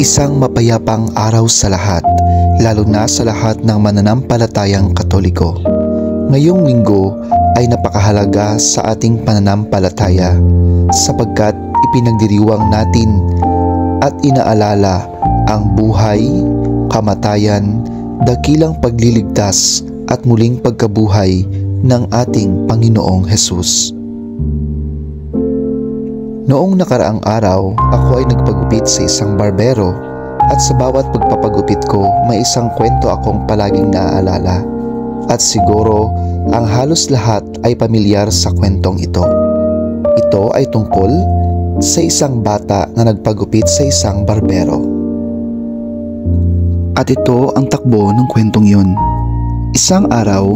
Isang mapayapang araw sa lahat, lalo na sa lahat ng mananampalatayang Katoliko. Ngayong linggo ay napakahalaga sa ating pananampalataya sapagkat ipinagdiriwang natin at inaalala ang buhay, kamatayan, dakilang pagliligtas at muling pagkabuhay ng ating Panginoong Hesus. Noong nakaraang araw, ako ay nagpagupit sa isang barbero at sa bawat pagpapagupit ko may isang kwento akong palaging naaalala at siguro ang halos lahat ay pamilyar sa kwentong ito. Ito ay tungkol sa isang bata na nagpagupit sa isang barbero. At ito ang takbo ng kwentong yun. Isang araw,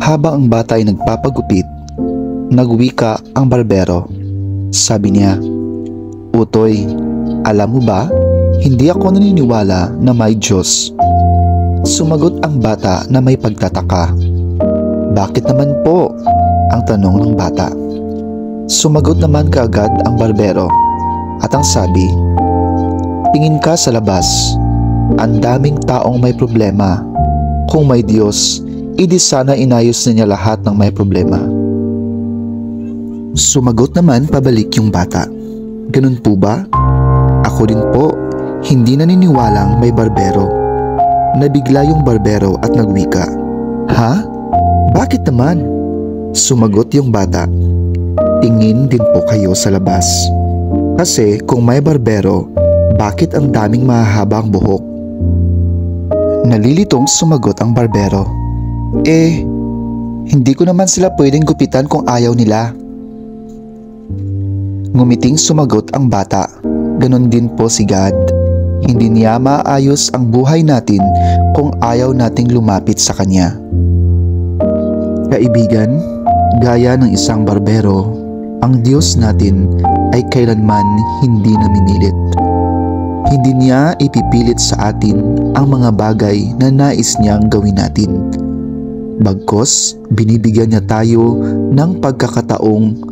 habang ang bata ay nagpapagupit, nagwika ang barbero. Sabi niya, "Utoy, alam mo ba, hindi ako naniniwala na may Diyos." Sumagot ang bata na may pagtataka. "Bakit naman po?" ang tanong ng bata. Sumagot naman kaagad ang barbero at ang sabi, "Tingin ka sa labas, ang daming taong may problema. Kung may Diyos, idi sana inayos na niya lahat ng may problema." Sumagot naman pabalik yung bata, "Ganun po ba? Ako din po, hindi naniniwalang may barbero." Nabigla yung barbero at nagwika, "Ha? Bakit naman?" Sumagot yung bata, "Tingin din po kayo sa labas. Kasi kung may barbero, bakit ang daming mahahabang buhok?" Nalilitong sumagot ang barbero, Hindi ko naman sila pwedeng gupitan kung ayaw nila." Ngumiting sumagot ang bata, "Ganon din po si God. Hindi niya maayos ang buhay natin kung ayaw nating lumapit sa Kanya." Kaibigan, gaya ng isang barbero, ang Diyos natin ay kailanman hindi namimilit. Hindi niya ipipilit sa atin ang mga bagay na nais niyang gawin natin. Bagkus, binibigyan niya tayo ng pagkakataong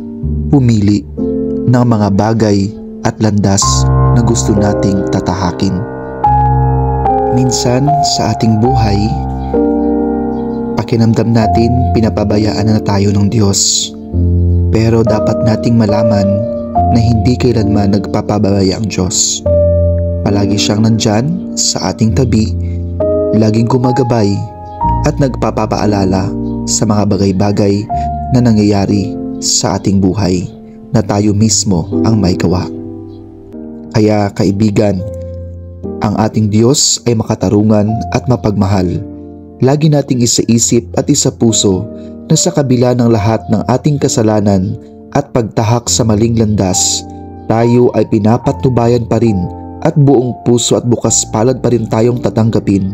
pumili ng mga bagay at landas na gusto nating tatahakin. Minsan sa ating buhay, pakiramdam natin pinapabayaan na tayo ng Diyos. Pero dapat nating malaman na hindi kailanman nagpapabaya ang Diyos. Palagi siyang nandyan sa ating tabi, laging gumagabay at nagpapaalala sa mga bagay-bagay na nangyayari sa ating buhay na tayo mismo ang may gawa. Kaya kaibigan, ang ating Diyos ay makatarungan at mapagmahal. Lagi nating isaisip at isapuso na sa kabila ng lahat ng ating kasalanan at pagtahak sa maling landas, tayo ay pinapatnubayan pa rin at buong puso at bukas palad pa rin tayong tatanggapin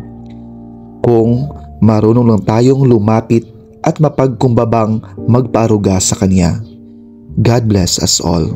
kung marunong lang tayong lumapit at mapagkumbabang magpaaruga sa Kanya. God bless us all.